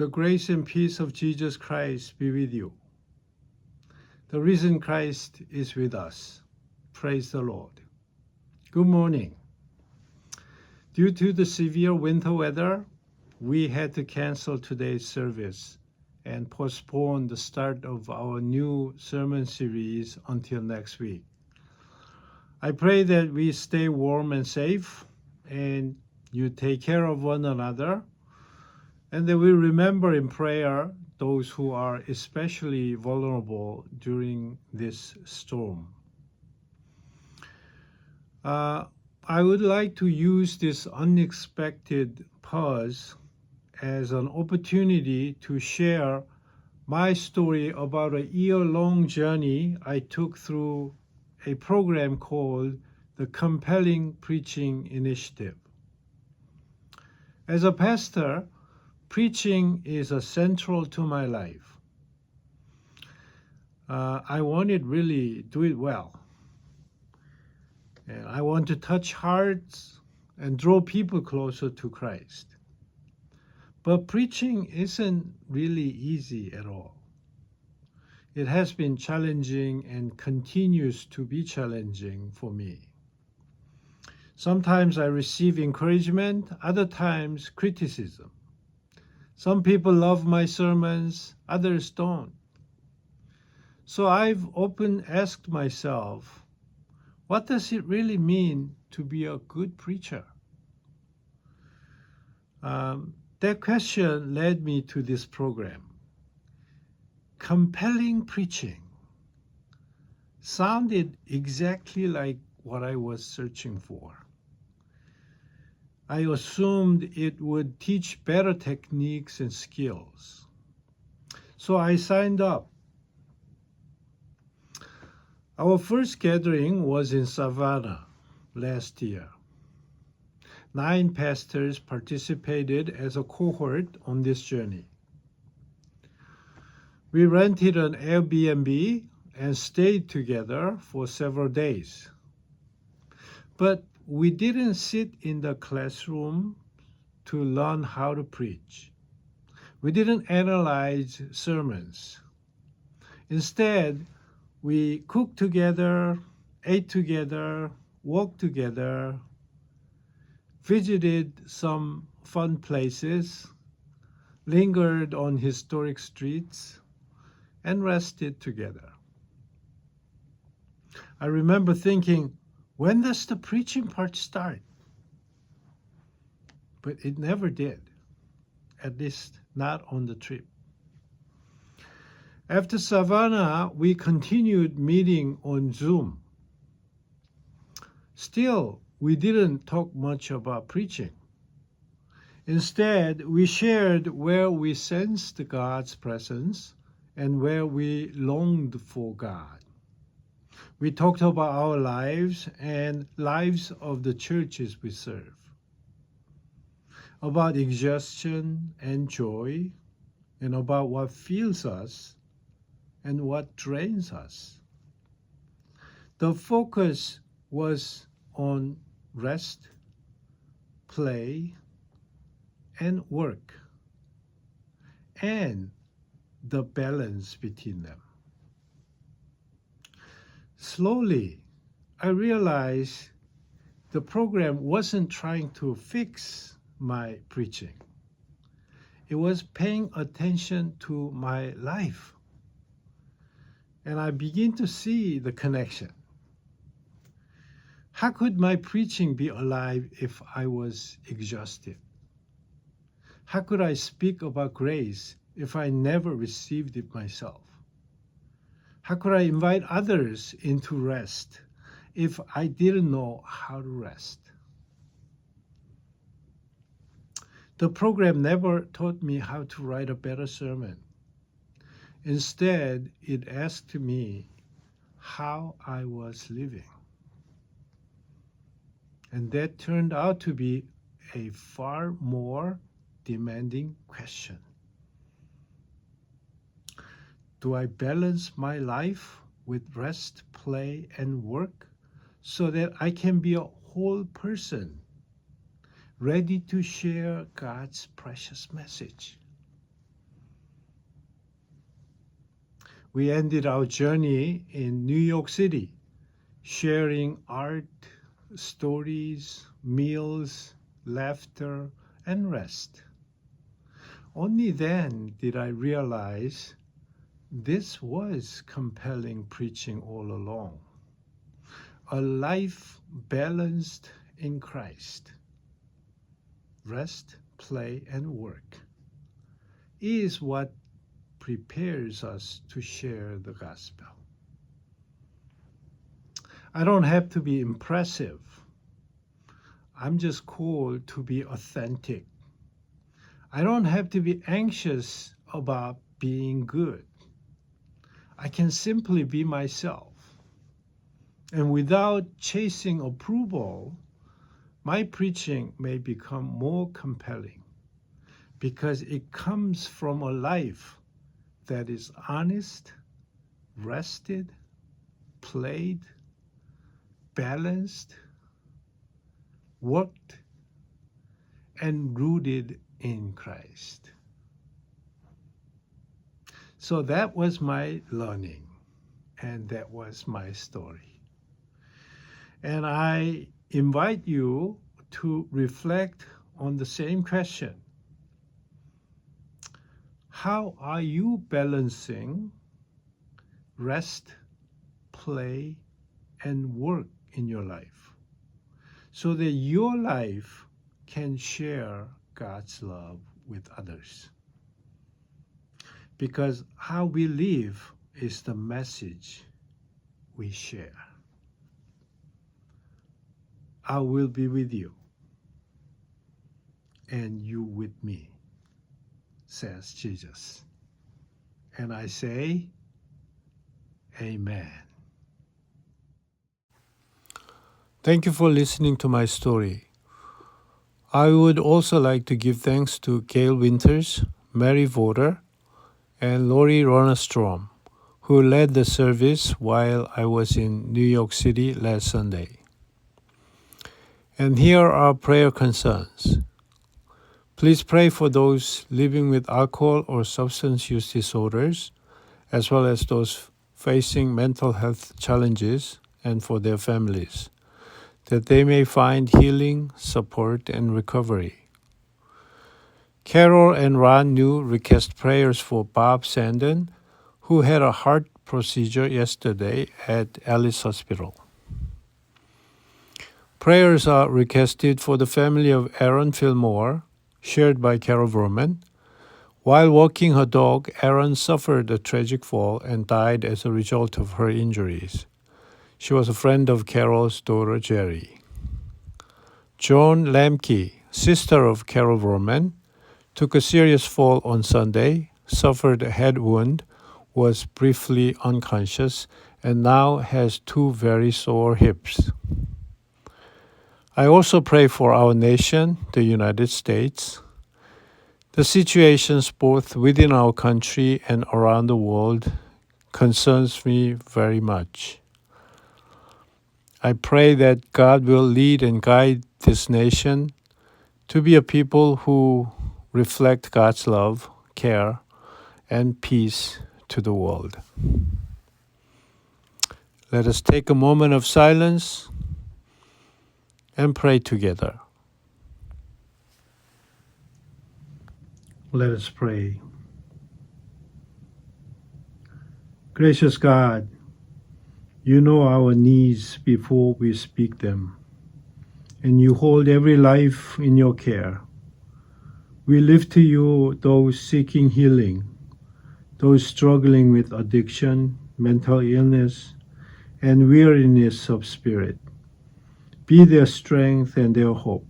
The grace and peace of Jesus Christ be with you. The risen Christ is with us. Praise the Lord. Good morning. Due to the severe winter weather, we had to cancel today's service and postpone the start of our new sermon series until next week. I pray that we stay warm and safe, and you take care of one another, and that we remember in prayer those who are especially vulnerable during this storm. I would like to use this unexpected pause as an opportunity to share my story about a year-long journey I took through a program called the Compelling Preaching Initiative. As a pastor, preaching is central to my life. I want to really do it well. And I want to touch hearts and draw people closer to Christ. But preaching isn't really easy at all. It has been challenging and continues to be challenging for me. Sometimes I receive encouragement, other times criticism. Some people love my sermons, others don't. So I've often asked myself, what does it really mean to be a good preacher? That question led me to this program. Compelling preaching sounded exactly like what I was searching for. I assumed it would teach better techniques and skills. So I signed up. Our first gathering was in Savannah last year. 9 pastors participated as a cohort on this journey. We rented an Airbnb and stayed together for several days. But we didn't sit in the classroom to learn how to preach. We didn't analyze sermons. Instead, we cooked together, ate together, walked together, visited some fun places, lingered on historic streets, and rested together. I remember thinking, when does the preaching part start? But it never did, at least not on the trip. After Savannah, we continued meeting on Zoom. Still, we didn't talk much about preaching. Instead, we shared where we sensed God's presence and where we longed for God. We talked about our lives and lives of the churches we serve, about exhaustion and joy, and about what fills us and what drains us. The focus was on rest, play, and work, and the balance between them. Slowly, I realized the program wasn't trying to fix my preaching. It was paying attention to my life. And I began to see the connection. How could my preaching be alive if I was exhausted? How could I speak about grace if I never received it myself? How could I invite others into rest if I didn't know how to rest? The program never taught me how to write a better sermon. Instead, it asked me how I was living. And that turned out to be a far more demanding question. Do I balance my life with rest, play, and work so that I can be a whole person, ready to share God's precious message? we ended our journey in New York City, sharing art, stories, meals, laughter, and rest. Only then did I realize this was compelling preaching all along. A life balanced in Christ. Rest, play, and work is what prepares us to share the gospel. I don't have to be impressive. I'm just called to be authentic. I don't have to be anxious about being good. I can simply be myself. And without chasing approval, my preaching may become more compelling because it comes from a life that is honest, rested, played, balanced, worked, and rooted in Christ. So that was my learning, and that was my story. And I invite you to reflect on the same question. How are you balancing rest, play, and work in your life so that your life can share God's love with others? Because how we live is the message we share. I will be with you, and you with me, says Jesus. And I say, Amen. Thank you for listening to my story. I would also like to give thanks to Gail Winters, Mary Voter, and Lori Ronastrom, who led the service while I was in New York City last Sunday. And here are prayer concerns. Please pray for those living with alcohol or substance use disorders, as well as those facing mental health challenges, and for their families, that they may find healing, support, and recovery. Carol and Ron New request prayers for Bob Sandon, who had a heart procedure yesterday at Alice Hospital. Prayers are requested for the family of Aaron Fillmore, shared by Carol Verman. While walking her dog, Aaron suffered a tragic fall and died as a result of her injuries. She was a friend of Carol's daughter, Jerry. Joan Lamke, sister of Carol Verman, took a serious fall on Sunday, suffered a head wound, was briefly unconscious, and now has 2 very sore hips. I also pray for our nation, the United States. The situations both within our country and around the world concerns me very much. I pray that God will lead and guide this nation to be a people who reflect God's love, care, and peace to the world. Let us take a moment of silence and pray together. Let us pray. Gracious God, you know our needs before we speak them, and you hold every life in your care. We lift to you those seeking healing, those struggling with addiction, mental illness, and weariness of spirit. Be their strength and their hope.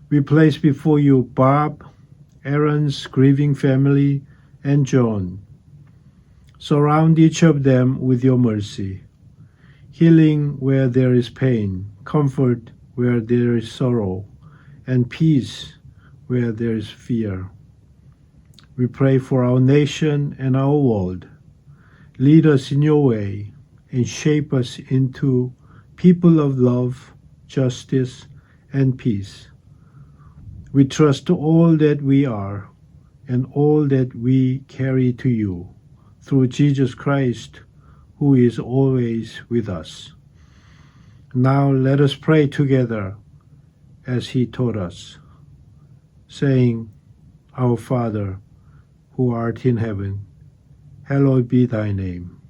We place before you Bob, Aaron's grieving family, and John. Surround each of them with your mercy, healing where there is pain, comfort where there is sorrow, and peace where there is fear. We pray for our nation and our world. Lead us in your way and shape us into people of love, justice, and peace. We trust all that we are and all that we carry to you through Jesus Christ, who is always with us. Now let us pray together as he taught us, saying, Our Father, who art in heaven, hallowed be thy name.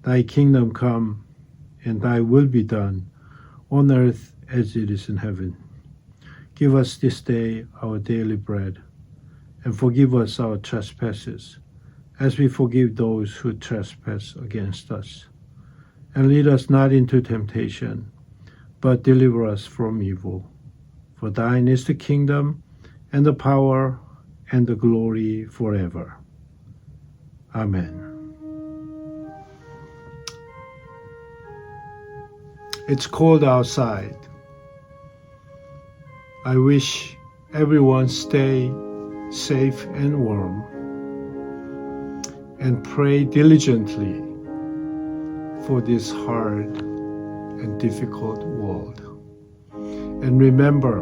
Thy kingdom come, and thy will be done, on earth as it is in heaven. Give us this day our daily bread, and forgive us our trespasses, as we forgive those who trespass against us. And lead us not into temptation, but deliver us from evil. For thine is the kingdom, and the power, and the glory forever. Amen. It's cold outside. I wish everyone stay safe and warm, and pray diligently for this hard and difficult world. And remember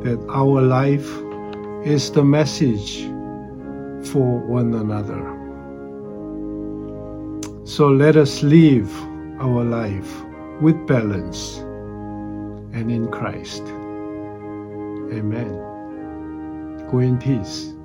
that our life is the message for one another. So let us live our life with balance and in Christ. Amen. Go in peace.